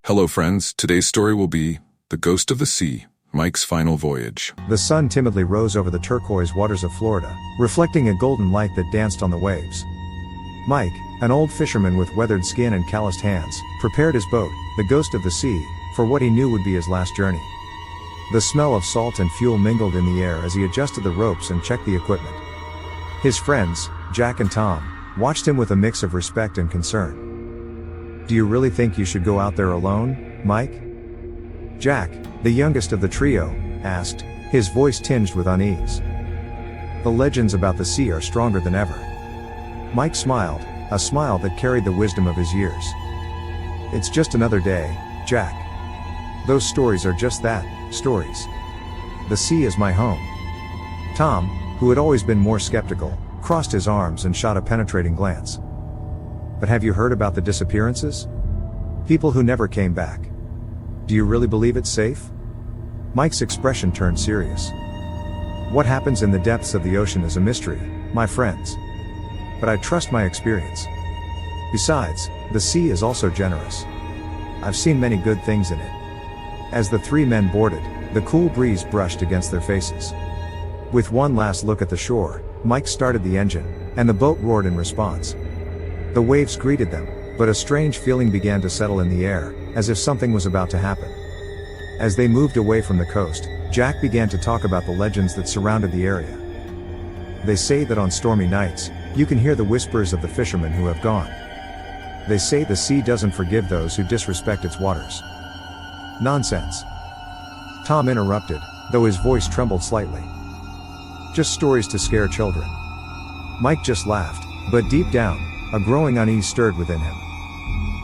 Hello friends, today's story will be The Ghost of the Sea, Mike's Final Voyage. The sun timidly rose over the turquoise waters of Florida, reflecting a golden light that danced on the waves. Mike, an old fisherman with weathered skin and calloused hands, prepared his boat, the Ghost of the Sea, for what he knew would be his last journey. The smell of salt and fuel mingled in the air as he adjusted the ropes and checked the equipment. His friends, Jack and Tom, watched him with a mix of respect and concern. "Do you really think you should go out there alone, Mike?" Jack, the youngest of the trio, asked, his voice tinged with unease. "The legends about the sea are stronger than ever." Mike smiled, a smile that carried the wisdom of his years. "It's just another day, Jack. Those stories are just that, stories. The sea is my home." Tom, who had always been more skeptical, crossed his arms and shot a penetrating glance. "But have you heard about the disappearances? People who never came back. Do you really believe it's safe?" Mike's expression turned serious. "What happens in the depths of the ocean is a mystery, my friends. But I trust my experience. Besides, the sea is also generous. I've seen many good things in it." As the three men boarded, the cool breeze brushed against their faces. With one last look at the shore, Mike started the engine, and the boat roared in response. The waves greeted them, but a strange feeling began to settle in the air, as if something was about to happen. As they moved away from the coast, Jack began to talk about the legends that surrounded the area. "They say that on stormy nights, you can hear the whispers of the fishermen who have gone. They say the sea doesn't forgive those who disrespect its waters." "Nonsense," Tom interrupted, though his voice trembled slightly. "Just stories to scare children." Mike just laughed, but deep down, a growing unease stirred within him.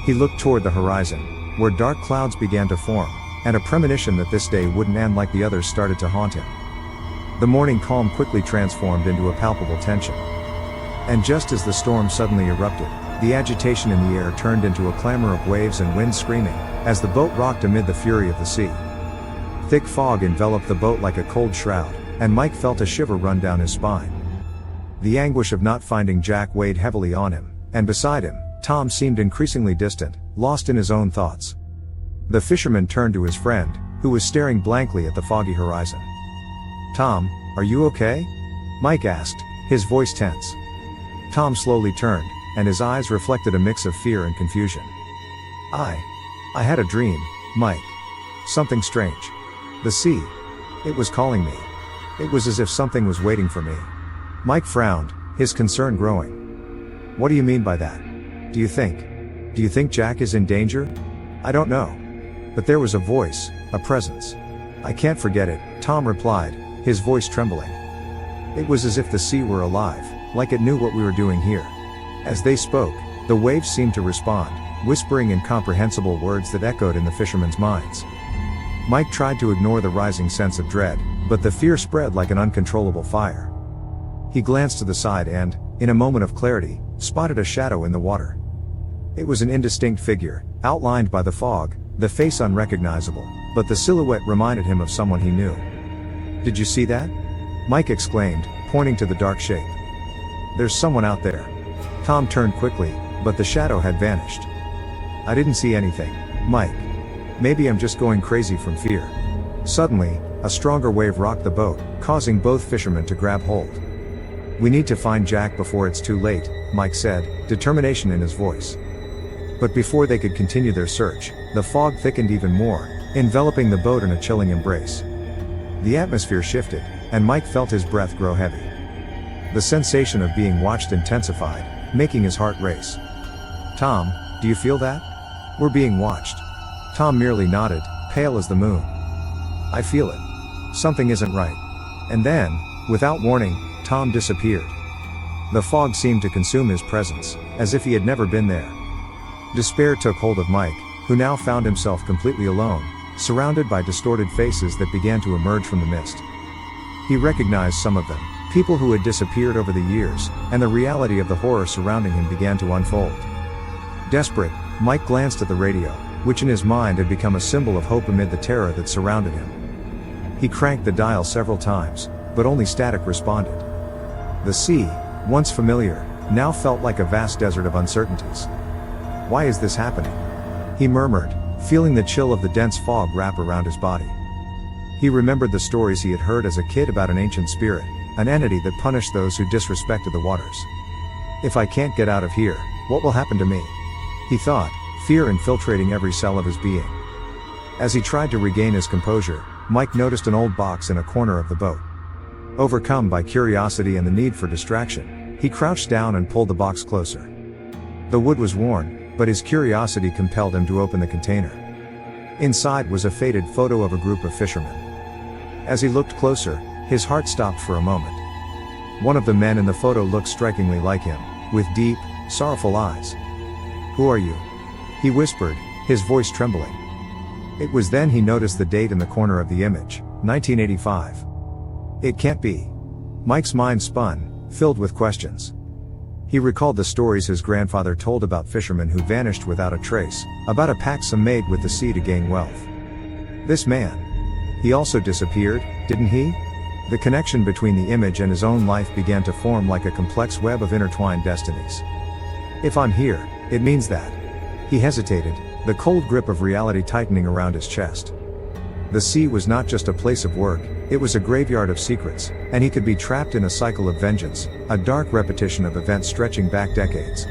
He looked toward the horizon, where dark clouds began to form, and a premonition that this day wouldn't end like the others started to haunt him. The morning calm quickly transformed into a palpable tension. And just as the storm suddenly erupted, the agitation in the air turned into a clamor of waves and wind screaming, as the boat rocked amid the fury of the sea. Thick fog enveloped the boat like a cold shroud, and Mike felt a shiver run down his spine. The anguish of not finding Jack weighed heavily on him, and beside him, Tom seemed increasingly distant, lost in his own thoughts. The fisherman turned to his friend, who was staring blankly at the foggy horizon. "Tom, are you okay?" Mike asked, his voice tense. Tom slowly turned, and his eyes reflected a mix of fear and confusion. I had a dream, Mike. Something strange. The sea. It was calling me. It was as if something was waiting for me." Mike frowned, his concern growing. "What do you mean by that? Do you think Jack is in danger?" "I don't know. But there was a voice, a presence. I can't forget it," Tom replied, his voice trembling. "It was as if the sea were alive, like it knew what we were doing here." As they spoke, the waves seemed to respond, whispering incomprehensible words that echoed in the fishermen's minds. Mike tried to ignore the rising sense of dread, but the fear spread like an uncontrollable fire. He glanced to the side and, in a moment of clarity, spotted a shadow in the water. It was an indistinct figure, outlined by the fog, the face unrecognizable, but the silhouette reminded him of someone he knew. "Did you see that?" Mike exclaimed, pointing to the dark shape. "There's someone out there." Tom turned quickly, but the shadow had vanished. "I didn't see anything, Mike. Maybe I'm just going crazy from fear." Suddenly, a stronger wave rocked the boat, causing both fishermen to grab hold. "We need to find Jack before it's too late," Mike said, determination in his voice. But before they could continue their search, the fog thickened even more, enveloping the boat in a chilling embrace. The atmosphere shifted, and Mike felt his breath grow heavy. The sensation of being watched intensified, making his heart race. "Tom, do you feel that? We're being watched." Tom merely nodded, pale as the moon. "I feel it. Something isn't right." And then, without warning, Tom disappeared. The fog seemed to consume his presence, as if he had never been there. Despair took hold of Mike, who now found himself completely alone, surrounded by distorted faces that began to emerge from the mist. He recognized some of them, people who had disappeared over the years, and the reality of the horror surrounding him began to unfold. Desperate, Mike glanced at the radio, which in his mind had become a symbol of hope amid the terror that surrounded him. He cranked the dial several times, but only static responded. The sea, once familiar, now felt like a vast desert of uncertainties. "Why is this happening?" he murmured, feeling the chill of the dense fog wrap around his body. He remembered the stories he had heard as a kid about an ancient spirit, an entity that punished those who disrespected the waters. If I can't get out of here, what will happen to me? He thought, fear infiltrating every cell of his being. As he tried to regain his composure, Mike noticed an old box in a corner of the boat. Overcome by curiosity and the need for distraction, he crouched down and pulled the box closer. The wood was worn, but his curiosity compelled him to open the container. Inside was a faded photo of a group of fishermen. As he looked closer, his heart stopped for a moment. One of the men in the photo looked strikingly like him, with deep, sorrowful eyes. "Who are you?" he whispered, his voice trembling. It was then he noticed the date in the corner of the image, 1985. It can't be. Mike's mind spun, filled with questions. He recalled the stories his grandfather told about fishermen who vanished without a trace, about a pact some made with the sea to gain wealth. This man. He also disappeared, didn't he? The connection between the image and his own life began to form like a complex web of intertwined destinies. If I'm here, it means that. He hesitated, the cold grip of reality tightening around his chest. The sea was not just a place of work, it was a graveyard of secrets, and he could be trapped in a cycle of vengeance, a dark repetition of events stretching back decades.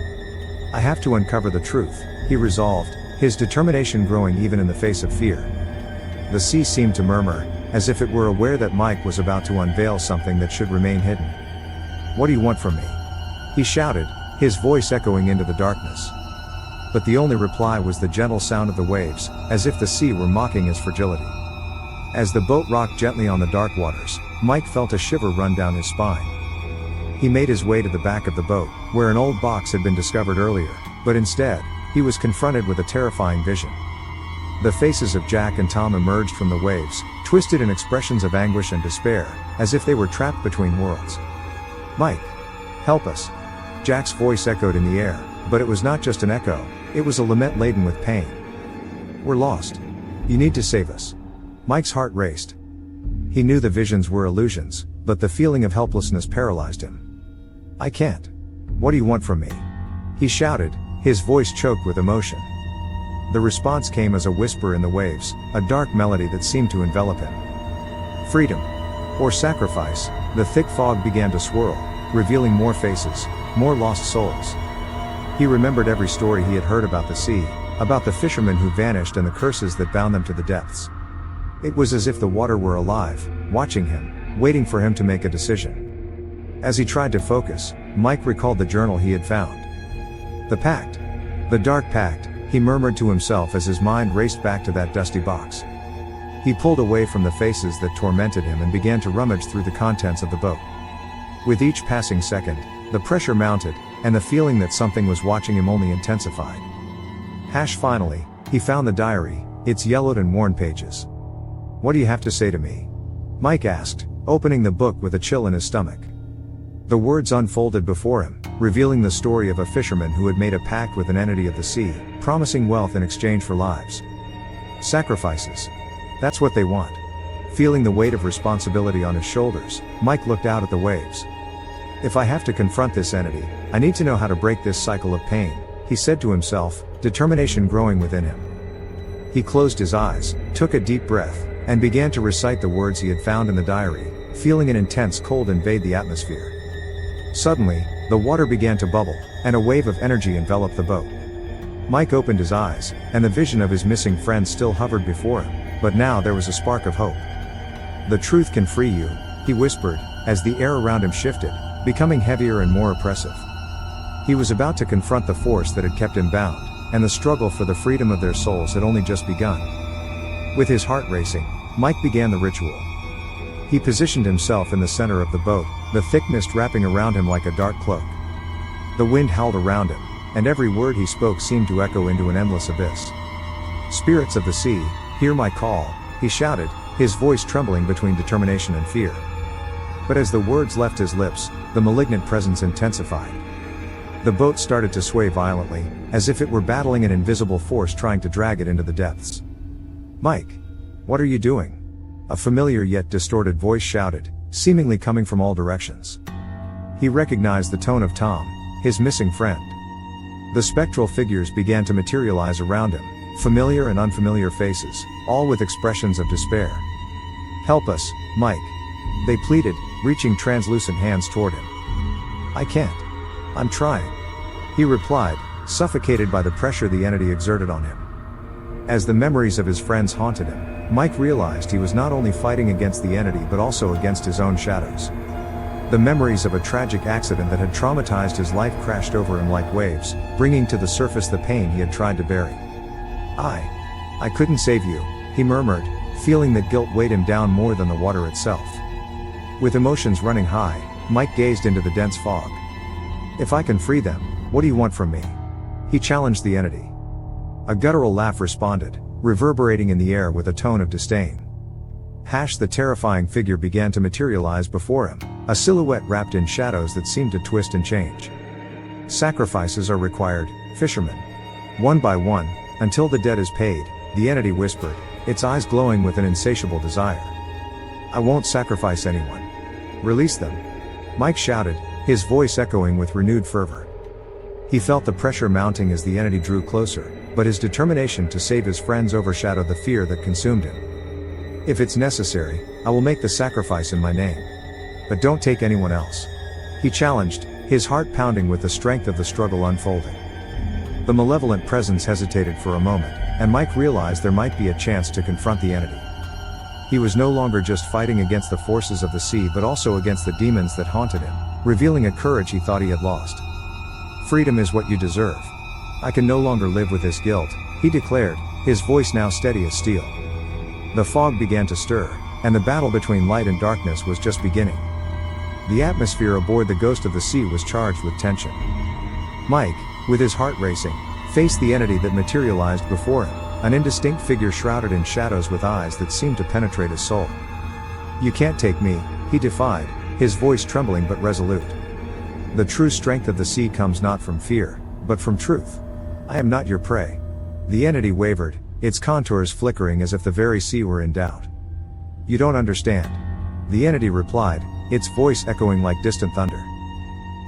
I have to uncover the truth, he resolved, his determination growing even in the face of fear. The sea seemed to murmur, as if it were aware that Mike was about to unveil something that should remain hidden. "What do you want from me?" he shouted, his voice echoing into the darkness. But the only reply was the gentle sound of the waves, as if the sea were mocking his fragility. As the boat rocked gently on the dark waters, Mike felt a shiver run down his spine. He made his way to the back of the boat, where an old box had been discovered earlier, but instead, he was confronted with a terrifying vision. The faces of Jack and Tom emerged from the waves, twisted in expressions of anguish and despair, as if they were trapped between worlds. "Mike! Help us!" Jack's voice echoed in the air, but it was not just an echo, it was a lament laden with pain. "We're lost. You need to save us." Mike's heart raced. He knew the visions were illusions, but the feeling of helplessness paralyzed him. "I can't. What do you want from me?" he shouted, his voice choked with emotion. The response came as a whisper in the waves, a dark melody that seemed to envelop him. "Freedom. Or sacrifice." The thick fog began to swirl, revealing more faces, more lost souls. He remembered every story he had heard about the sea, about the fishermen who vanished and the curses that bound them to the depths. It was as if the water were alive, watching him, waiting for him to make a decision. As he tried to focus, Mike recalled the journal he had found. The pact. The dark pact, he murmured to himself as his mind raced back to that dusty box. He pulled away from the faces that tormented him and began to rummage through the contents of the boat. With each passing second, the pressure mounted, and the feeling that something was watching him only intensified. Finally, he found the diary, its yellowed and worn pages. "What do you have to say to me?" Mike asked, opening the book with a chill in his stomach. The words unfolded before him, revealing the story of a fisherman who had made a pact with an entity of the sea, promising wealth in exchange for lives. Sacrifices. That's what they want. Feeling the weight of responsibility on his shoulders, Mike looked out at the waves. "If I have to confront this entity, I need to know how to break this cycle of pain," he said to himself, determination growing within him. He closed his eyes, took a deep breath, and began to recite the words he had found in the diary, feeling an intense cold invade the atmosphere. Suddenly, the water began to bubble, and a wave of energy enveloped the boat. Mike opened his eyes, and the vision of his missing friend still hovered before him, but now there was a spark of hope. "The truth can free you," he whispered, as the air around him shifted, becoming heavier and more oppressive. He was about to confront the force that had kept him bound, and the struggle for the freedom of their souls had only just begun. With his heart racing, Mike began the ritual. He positioned himself in the center of the boat, the thick mist wrapping around him like a dark cloak. The wind howled around him, and every word he spoke seemed to echo into an endless abyss. "Spirits of the sea, hear my call," he shouted, his voice trembling between determination and fear. But as the words left his lips, the malignant presence intensified. The boat started to sway violently, as if it were battling an invisible force trying to drag it into the depths. "Mike! What are you doing?" a familiar yet distorted voice shouted, seemingly coming from all directions. He recognized the tone of Tom, his missing friend. The spectral figures began to materialize around him, familiar and unfamiliar faces, all with expressions of despair. "Help us, Mike," they pleaded, reaching translucent hands toward him. "I can't. I'm trying," he replied, suffocated by the pressure the entity exerted on him. As the memories of his friends haunted him, Mike realized he was not only fighting against the entity but also against his own shadows. The memories of a tragic accident that had traumatized his life crashed over him like waves, bringing to the surface the pain he had tried to bury. I couldn't save you," he murmured, feeling that guilt weighed him down more than the water itself. With emotions running high, Mike gazed into the dense fog. "If I can free them, what do you want from me?" he challenged the entity. A guttural laugh responded, reverberating in the air with a tone of disdain. The terrifying figure began to materialize before him, a silhouette wrapped in shadows that seemed to twist and change. "Sacrifices are required, fisherman. One by one, until the debt is paid," the entity whispered, its eyes glowing with an insatiable desire. "I won't sacrifice anyone. Release them," Mike shouted, his voice echoing with renewed fervor. He felt the pressure mounting as the entity drew closer, but his determination to save his friends overshadowed the fear that consumed him. "If it's necessary, I will make the sacrifice in my name. But don't take anyone else," he challenged, his heart pounding with the strength of the struggle unfolding. The malevolent presence hesitated for a moment, and Mike realized there might be a chance to confront the entity. He was no longer just fighting against the forces of the sea but also against the demons that haunted him, revealing a courage he thought he had lost. "Freedom is what you deserve. I can no longer live with this guilt," he declared, his voice now steady as steel. The fog began to stir, and the battle between light and darkness was just beginning. The atmosphere aboard the Ghost of the Sea was charged with tension. Mike, with his heart racing, faced the entity that materialized before him, an indistinct figure shrouded in shadows with eyes that seemed to penetrate his soul. "You can't take me," he defied, his voice trembling but resolute. "The true strength of the sea comes not from fear, but from truth. I am not your prey." The entity wavered, its contours flickering as if the very sea were in doubt. "You don't understand," the entity replied, its voice echoing like distant thunder.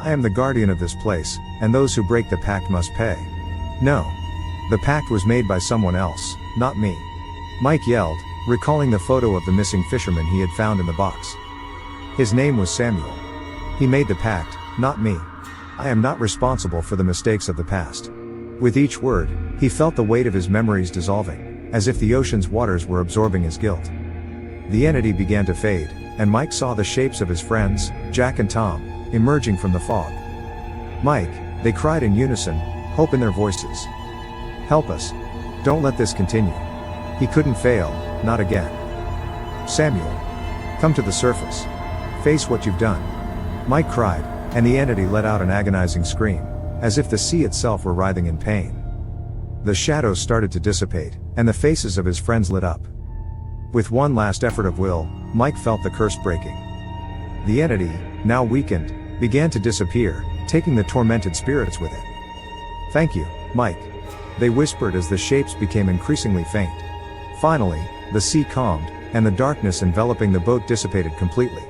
"I am the guardian of this place, and those who break the pact must pay." "No. The pact was made by someone else, not me," Mike yelled, recalling the photo of the missing fisherman he had found in the box. "His name was Samuel. He made the pact, not me. I am not responsible for the mistakes of the past." With each word, he felt the weight of his memories dissolving, as if the ocean's waters were absorbing his guilt. The entity began to fade, and Mike saw the shapes of his friends, Jack and Tom, emerging from the fog. "Mike," they cried in unison, hope in their voices. "Help us. Don't let this continue. He couldn't fail, not again. Samuel, come to the surface. Face what you've done," Mike cried, and the entity let out an agonizing scream, as if the sea itself were writhing in pain. The shadows started to dissipate, and the faces of his friends lit up. With one last effort of will, Mike felt the curse breaking. The entity, now weakened, began to disappear, taking the tormented spirits with it. "Thank you, Mike," they whispered as the shapes became increasingly faint. Finally, the sea calmed, and the darkness enveloping the boat dissipated completely.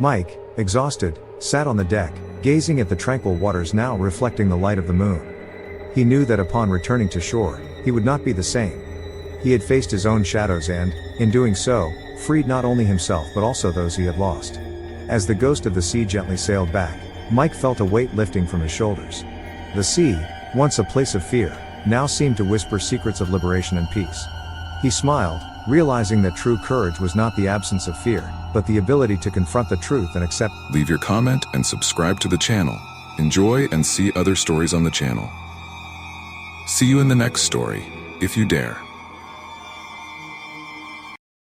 Mike, exhausted, sat on the deck, gazing at the tranquil waters now reflecting the light of the moon. He knew that upon returning to shore, he would not be the same. He had faced his own shadows and, in doing so, freed not only himself but also those he had lost. As the Ghost of the Sea gently sailed back, Mike felt a weight lifting from his shoulders. The sea, once a place of fear, now seemed to whisper secrets of liberation and peace. He smiled, realizing that true courage was not the absence of fear, but the ability to confront the truth and accept. Leave your comment and subscribe to the channel. Enjoy and see other stories on the channel. See you in the next story, if you dare.